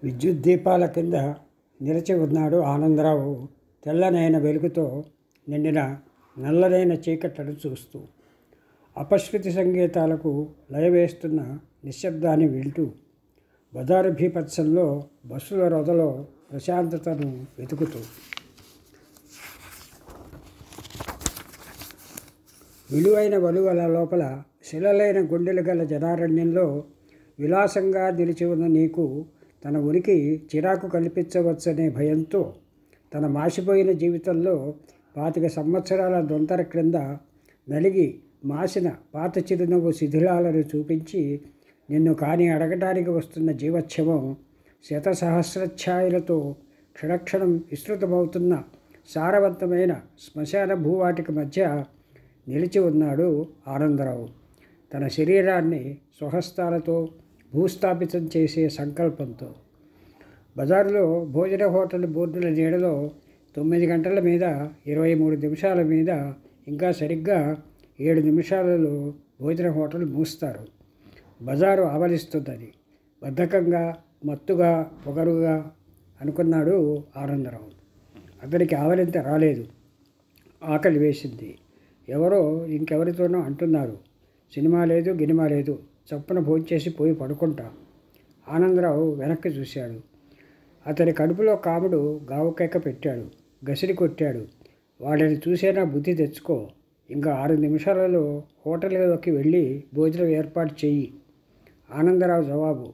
విద్యుత్ దీపాల కింద నిలిచి ఉన్నాడు ఆనందరావు తెల్లనైన వెలుగుతో నిండిన నల్లనైన చీకట్లను చూస్తూ. అపశృతి సంగీతాలకు లయవేస్తున్న నిశ్శబ్దాన్ని వింటూ బజారు భీపత్సంలో బస్సుల రొదలో ప్రశాంతతను వెతుకుతూ. విలువైన వలువల లోపల శిలలైన గుండెలు గల జనారణ్యంలో విలాసంగా నిలిచి ఉన్న నీకు తన ఉనికి చిరాకు కల్పించవచ్చనే భయంతో తన మాసిపోయిన జీవితంలో 25 సంవత్సరాల దొంతర క్రింద నలిగి మాసిన పాత చిరునవ్వు శిథిలాలను చూపించి నిన్ను కాని అడగటానికి వస్తున్న జీవోత్సవం శతసహస్రఛాయలతో క్షణక్షణం విస్తృతమవుతున్న సారవంతమైన శ్మశాన భూవాటికి మధ్య నిలిచి ఉన్నాడు ఆనందరావు. తన శరీరాన్ని స్వహస్తాలతో భూస్థాపితం చేసే సంకల్పంతో. బజారులో భోజన హోటల్ బోర్డుల నీడలో 9 గంటల మీద 23 నిమిషాల మీద ఇంకా సరిగ్గా 7 నిమిషాలలో భోజన హోటల్ మూస్తారు. బజారు ఆవలిస్తున్నది. బద్ధకంగా, మత్తుగా, పొగరుగా అనుకున్నాడు ఆనందరావు. అతనికి ఆవలింత రాలేదు. ఆకలి వేసింది. ఎవరో ఇంకెవరితోనో అంటున్నారు. సినిమా లేదు, గినిమా లేదు, చప్పున భోంచేసి పోయి పడుకుంటా. ఆనందరావు వెనక్కి చూశాడు. అతని కడుపులో కాముడు గావుకేక పెట్టాడు. గసిరి కొట్టాడు. వాడిని చూసేనా బుద్ధి తెచ్చుకో. ఇంకా 6 నిమిషాలలో హోటల్లోకి వెళ్ళి భోజనం ఏర్పాటు చెయ్యి. ఆనందరావు జవాబు: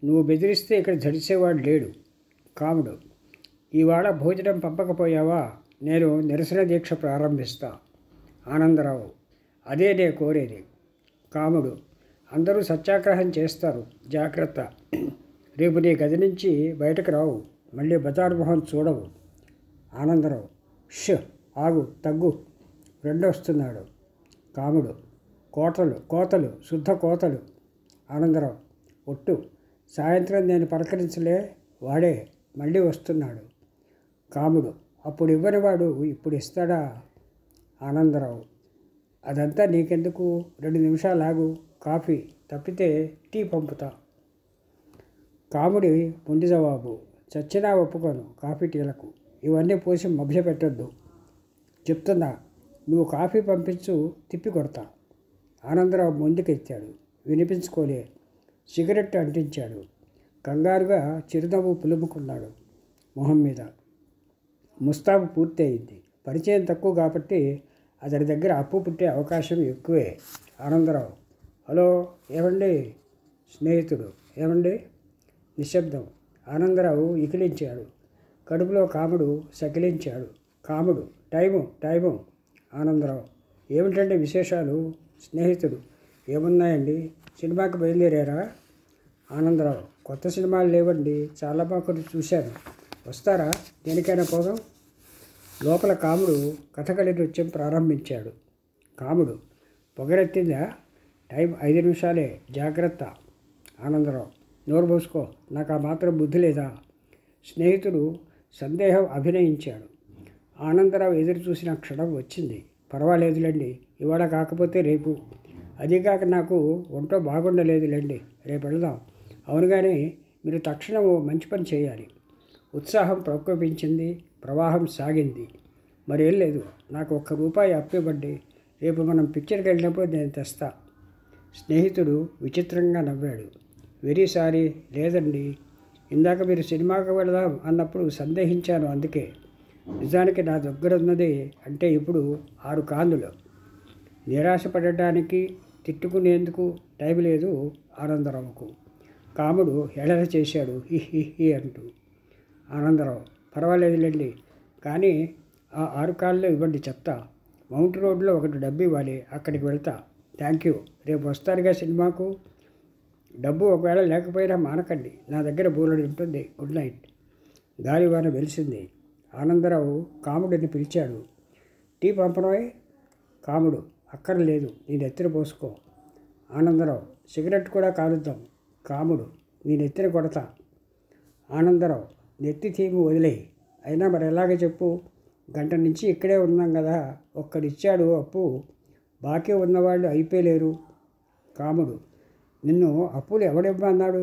నువ్వు బెదిరిస్తే ఇక్కడ జడిసేవాడు లేడు. కాముడు: ఇవాళ భోజనం పంపకపోయావా నేను నిరసన దీక్ష ప్రారంభిస్తా. ఆనందరావు: అదే నే కోరేది. కాముడు: అందరూ సత్యాగ్రహం చేస్తారు, జాగ్రత్త. రేపు నీ గది నుంచి బయటకు రావు. మళ్ళీ బజారు మొహం చూడవు. ఆనందరావు: ఆగు, తగ్గు, రెండొస్తున్నాడు. కాముడు: కోతలు, శుద్ధ కోతలు. ఆనందరావు: ఒట్టు. సాయంత్రం నేను పలకరించలే, వాడే మళ్ళీ వస్తున్నాడు. కాముడు: అప్పుడు ఇవ్వని వాడు ఇప్పుడు ఇస్తాడా? ఆనందరావు: అదంతా నీకెందుకు, 2 నిమిషాలు ఆగు, కాఫీ తప్పితే టీ పంపుతా. కాముడి ముందు జవాబు: చచ్చినా ఒప్పుకోను కాఫీ టీలకు. ఇవన్నీ పోసి మభ్య పెట్టొద్దు. చెప్తున్నా, నువ్వు కాఫీ పంపించు, తిప్పి కొడతా. ఆనందరావు ముందుకెత్తాడు. వినిపించుకోలే. సిగరెట్ అంటించాడు. కంగారుగా చిరునవ్వు పులుముకున్నాడు మొహం మీద. ముస్తాబు పూర్తయింది. పరిచయం తక్కువ కాబట్టి అతడి దగ్గర అప్పు పుట్టే అవకాశం ఎక్కువే. ఆనందరావు: హలో, ఏమండి? స్నేహితుడు: ఏమండి? నిశ్శబ్దం. ఆనందరావు ఇకిలించాడు. కడుపులో కాముడు సకిలించాడు. కాముడు: టైము. ఆనందరావు: ఏమిటండి విశేషాలు? స్నేహితుడు: ఏమున్నాయండి, సినిమాకి బయలుదేరారా? ఆనందరావు: కొత్త సినిమాలు లేవండి, చాలా బాగా చూశాను. వస్తారా? దేనికైనా పోదాం. లోపల కాముడు కథకళి నృత్యం ప్రారంభించాడు. కాముడు: పొగరెత్తిందా? టైం 5 నిమిషాలే, జాగ్రత్త. ఆనందరావు: నోరు మూసుకో, నాకు ఆ మాత్రం బుద్ధి లేదా? స్నేహితుడు సందేహం అభినయించాడు. ఆనందరావు ఎదురు చూసిన క్షణం వచ్చింది. పర్వాలేదులేండి, ఇవాళ కాకపోతే రేపు. అదీగాక నాకు ఒంటో బాగుండలేదులేండి, రేపు వెళదాం. అవును కానీ మీరు తక్షణం మంచి పని చేయాలి. ఉత్సాహం ప్రకోపించింది. ప్రవాహం సాగింది. మరేం లేదు, నాకు ₹1 అప్పు ఇవ్వండి. రేపు మనం పిక్చర్కి వెళ్ళినప్పుడు నేను తెస్తా. స్నేహితుడు విచిత్రంగా నవ్వాడు. వెరీ సారీ, లేదండి. ఇందాక మీరు సినిమాకి వెళదాం అన్నప్పుడు సందేహించాను, అందుకే. నిజానికి నా దగ్గర ఉన్నది అంటే ఇప్పుడు 6 కాందులు. నిరాశపడటానికి, తిట్టుకునేందుకు టైం లేదు ఆనందరావుకు. కాముడు హేళన చేశాడు, హి అంటూ. ఆనందరావు: పర్వాలేదులేండి, కానీ ఆ 6 కాళ్ళు ఇవ్వండి చెప్తా. మౌంట్ రోడ్లో ఒకటి డబ్బు ఇవ్వాలి, అక్కడికి వెళ్తా. Thank you. రేపు వస్తారుగా సినిమాకు. డబ్బు ఒకవేళ లేకపోయినా మానకండి, నా దగ్గర బోలెడు ఉంటుంది. Good night. గాలివాన వెలిసింది. ఆనందరావు కాముడిని పిలిచాడు. టీ పంపనోయ్. కాముడు: అక్కర్లేదు, నీ నెత్తిన పోసుకో. ఆనందరావు: సిగరెట్ కూడా కాలుద్దాం. కాముడు: నీ నెత్తిన కొడతా. ఆనందరావు: నెత్తి తీమి వదిలేయి. అయినా మరి ఎలాగే చెప్పు? గంట నుంచి ఇక్కడే ఉన్నాం కదా. ఒక్కడిచ్చాడు అప్పు, బాకీ ఉన్నవాళ్ళు అయిపోలేరు. కాముడు: నిన్ను అప్పులు ఎవడివ్వన్నాడు?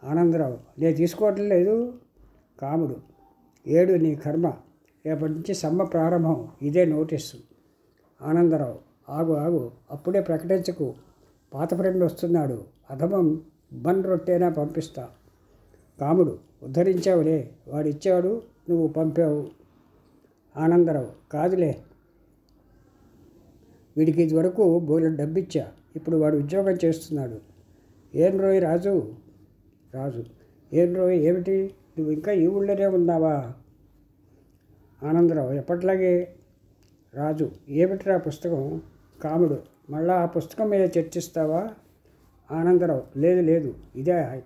ఆనందరావు, నేను తీసుకోవటం లేదు. కాముడు, ఏడు నీ కర్మ, రేపటి నుంచి సమ్మె ప్రారంభం, ఇదే నోటీసు. ఆనందరావు, ఆగు ఆగు, అప్పుడే ప్రకటించకు, పాత ఫ్రెండ్ వస్తున్నాడు, అధమం బన్ రొట్టేనా పంపిస్తా. కాముడు, ఉద్ధరించావులే, వాడు ఇచ్చాడు, నువ్వు పంపావు. ఆనందరావు, కాదులే, వీడికి ఇదివరకు బోలెడు డబ్బిచ్చా, ఇప్పుడు వాడు ఉద్యోగం చేస్తున్నాడు. ఏం రోయ్ రాజు? రాజు, ఏం రోయ్, ఏమిటి, నువ్వు ఇంకా ఈ ఊళ్ళోనే ఉన్నావా? ఆనందరావు, ఎప్పట్లాగే. రాజు, ఏమిట్రా పుస్తకం? కాముడు, మళ్ళా ఆ పుస్తకం మీద చర్చిస్తావా? ఆనందరావు, లేదు లేదు,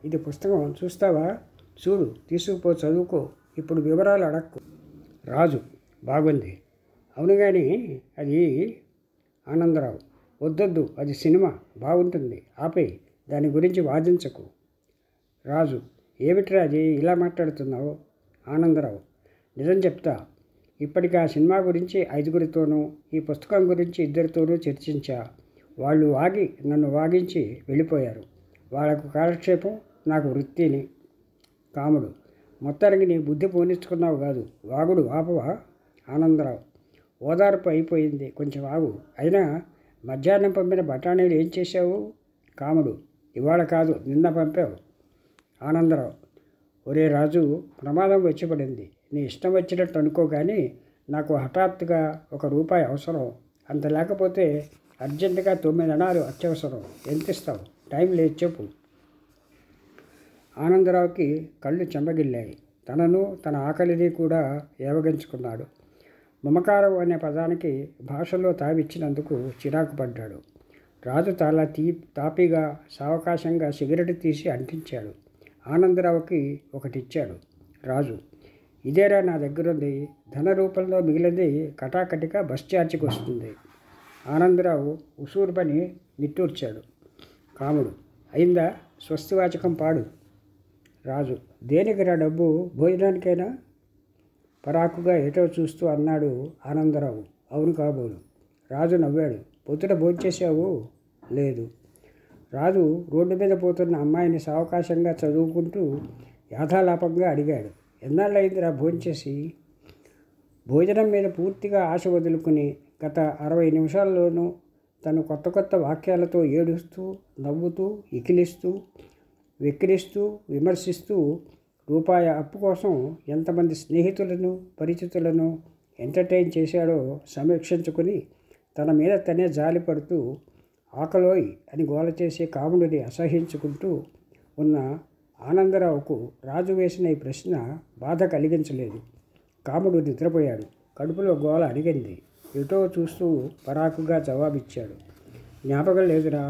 ఇది పుస్తకం, చూస్తావా? చూడు, తీసుకుపో, చదువుకో, ఇప్పుడు వివరాలు అడక్కు. రాజు, బాగుంది, అవును కానీ అది. ఆనందరావు, వద్దొద్దు, అది సినిమా, బాగుంటుంది, ఆపేయి, దాని గురించి వాదించకు. రాజు, ఏమిట్రా అది ఇలా మాట్లాడుతున్నావు? ఆనందరావు, నిజం చెప్తా, ఇప్పటికి ఆ సినిమా గురించి 5గురితోనూ, ఈ పుస్తకం గురించి 2తోనూ చర్చించా. వాళ్ళు నన్ను వాగించి వెళ్ళిపోయారు. వాళ్ళకు కాలక్షేపం, నాకు వృత్తిని. కాముడు, మొత్తానికి నీ బుద్ధి పోనిచ్చుకున్నావు కాదు, వాగుడు ఆపవా? ఆనందరావు, ఓదార్పు అయిపోయింది, కొంచెం ఆగు. అయినా మధ్యాహ్నం పంపిన బఠానీలు ఏం చేశావు? కాముడు, ఇవాళ కాదు, నిన్న పంపావు. ఆనందరావు, ఒరే రాజు, ప్రమాదం వచ్చి పడింది, నీ ఇష్టం వచ్చినట్టు అనుకో, కానీ నాకు హఠాత్తుగా ₹1 అవసరం, అంత లేకపోతే అర్జెంటుగా 9 అణాలు అత్యవసరం. ఎంత ఇస్తావు? టైం లేదు, చెప్పు. ఆనందరావుకి కళ్ళు చెంబగిల్లాయి. తనను తన ఆకలిని కూడా ఏవగించుకున్నాడు. మమకారం అనే పదానికి భాషలో తావిచ్చినందుకు చిరాకు పడ్డాడు. రాజు చాలా తాపీగా సావకాశంగా సిగరెట్ తీసి అంటించాడు. ఆనందరావుకి ఒకటిచ్చాడు. రాజు, ఇదేరా నా దగ్గరుంది, ధన రూపంలో మిగిలింది కటాకటిగా బస్ ఛార్జికి వస్తుంది. ఆనందరావు ఉసూరు పని నిట్టూర్చాడు. కాముడు, అయిందా, స్వస్తివాచకం పాడు. రాజు, దేనికిరా డబ్బు, భోజనానికైనా? పరాకుగా ఏటో చూస్తూ అన్నాడు ఆనందరావు. అవును కాబోలు. రాజు నవ్వాడు. పొద్దుట భోంచేశావు? లేదు. రాజు రోడ్డు మీద పోతున్న అమ్మాయిని సావకాశంగా చదువుకుంటూ యాథాలాపంగా అడిగాడు. ఎన్నాళ్ళయిందిరా భోంచేసి? భోజనం మీద పూర్తిగా ఆశ వదులుకుని గత 60 నిమిషాల్లోనూ తను కొత్త కొత్త వాక్యాలతో ఏడుస్తూ, నవ్వుతూ, ఇకిలిస్తూ, వెక్కిరిస్తూ, విమర్శిస్తూ ₹1 అప్పు కోసం ఎంతమంది స్నేహితులను, పరిచితులను ఎంటర్టైన్ చేశాడో సమీక్షించుకుని తన మీద తనే జాలిపడుతూ, ఆకలోయ్ అని గోల చేసే కాముడిని అసహించుకుంటూ ఉన్న ఆనందరావుకు రాజు వేసిన ఈ ప్రశ్న బాధ కలిగించలేదు. కాముడు నిద్రపోయాడు. కడుపులో గోల అడిగింది. ఎటో చూస్తూ పరాకుగా జవాబిచ్చాడు. జ్ఞాపకం లేదురా,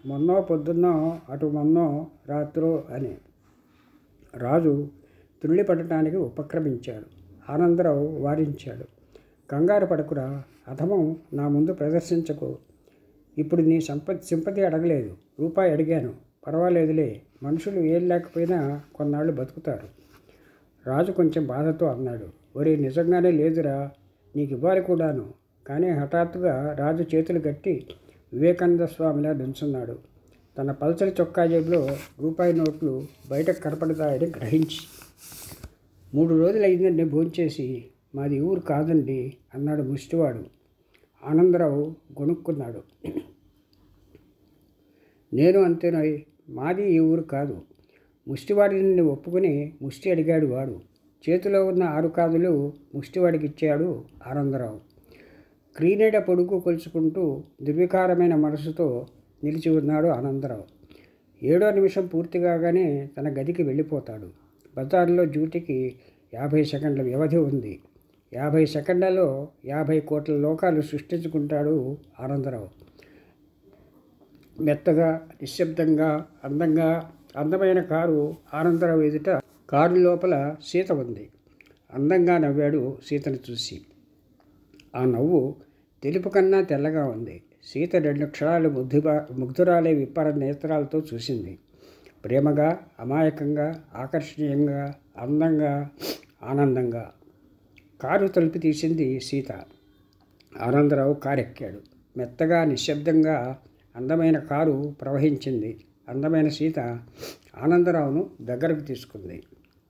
మొన్నో పొద్దున్నో, అటు మొన్నో రాత్రో అని. రాజు తుళ్ళి పడటానికి ఉపక్రమించాడు. ఆనందరావు వారించాడు. కంగారు పడకురా, అధమం నా ముందు ప్రదర్శించకు. ఇప్పుడు నీ సింపతి అడగలేదు, ₹1 అడిగాను, పర్వాలేదులే, మనుషులు ఏం లేకపోయినా కొన్నాళ్ళు బతుకుతారు. రాజు కొంచెం బాధతో అన్నాడు. ఒరే, నిజంగానే లేదురా, నీకు ఇవ్వాలి కూడాను. కానీ హఠాత్తుగా రాజు చేతులు కట్టి వివేకానంద స్వామిలా దించున్నాడు. తన పల్చడి చొక్కా జేబులో ₹1 నోట్లు బయటకు కనపడతాయని గ్రహించి. 3 రోజులు అయిందండి భోంచేసి. మాది ఊరు కాదండి అన్నాడు ముష్టివాడు. ఆనందరావు గొణుక్కున్నాడు. నేను అంతేనోయ్, మాది ఈ ఊరు కాదు. ముష్టివాడిని ఒప్పుకుని ముష్టి అడిగాడు వాడు. చేతిలో ఉన్న 6 కాదులు ముష్టివాడికి ఇచ్చాడు ఆనందరావు. క్రీనీడ పొడుగు కొలుచుకుంటూ నిర్వికారమైన మనసుతో నిలిచి ఉన్నాడు ఆనందరావు. 7వ నిమిషం పూర్తి కాగానే తన గదికి వెళ్ళిపోతాడు. బజార్లో డ్యూటీకి 50 సెకండ్ల వ్యవధి ఉంది. 50 సెకండ్లలో 50 కోట్ల లోకాలు సృష్టించుకుంటాడు ఆనందరావు. మెత్తగా, నిశ్శబ్దంగా, అందమైన కారు ఆనందరావు ఎదుట. కారు లోపల సీత ఉంది. అందంగా నవ్వాడు సీతను చూసి. ఆ నవ్వు తెలుపు కన్నా తెల్లగా ఉంది. సీత 2 క్షణాలు ముగ్ధురాలే విప్పర నేత్రాలతో చూసింది. ప్రేమగా, అమాయకంగా, ఆకర్షణీయంగా, అందంగా, ఆనందంగా. కారు తలుపు తీసింది సీత. ఆనందరావు కారెక్కాడు. మెత్తగా, నిశ్శబ్దంగా అందమైన కారు ప్రవహించింది. అందమైన సీత ఆనందరావును దగ్గరకు తీసుకుంది.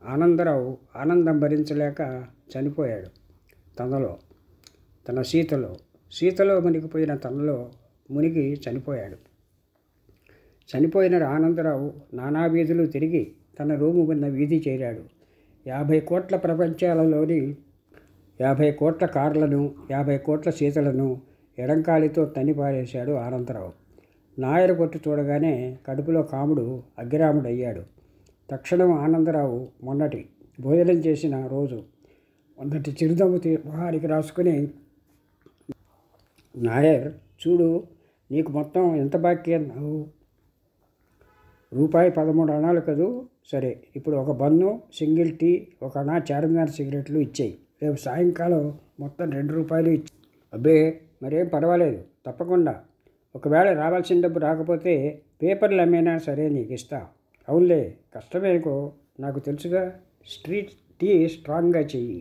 ఆనందరావు ఆనందం భరించలేక చనిపోయాడు. తన సీతలో మునిగిపోయిన తనలో మునిగి చనిపోయాడు. చనిపోయిన ఆనందరావు నానా వీధులు తిరిగి తన రూము ఉన్న వీధి చేరాడు. 50 కోట్ల ప్రపంచాలలోని 50 కోట్ల కార్లను 50 కోట్ల సీతలను ఎడంకాలితో తన్నిపారేశాడు ఆనందరావు. నాయర్ కొట్టు చూడగానే కడుపులో కాముడు అగ్గిరాముడయ్యాడు. తక్షణం ఆనందరావు మొన్నటి భోజనం చేసిన రోజు మొన్నటి చిరునవ్వు మొహానికి రాసుకుని, నాయర్ చూడు, నీకు మొత్తం ఎంత బాకీ అన్నావు? ₹13 అణాలు కదూ. సరే, ఇప్పుడు ఒక బన్ను, సింగిల్ టీ, 1 అణా చార్మినార్ సిగరెట్లు ఇచ్చేయి. రేపు సాయంకాలం మొత్తం ₹2 ఇచ్చి. అబ్బే, మరేం పర్వాలేదు, తప్పకుండా. ఒకవేళ రావాల్సిన డబ్బు రాకపోతే పేపర్లు అమ్మేనా సరే నీకు ఇస్తా. అవునులే, కష్టమేకో నాకు తెలుసుగా. స్ట్రీట్ టీ స్ట్రాంగ్గా చెయ్యి.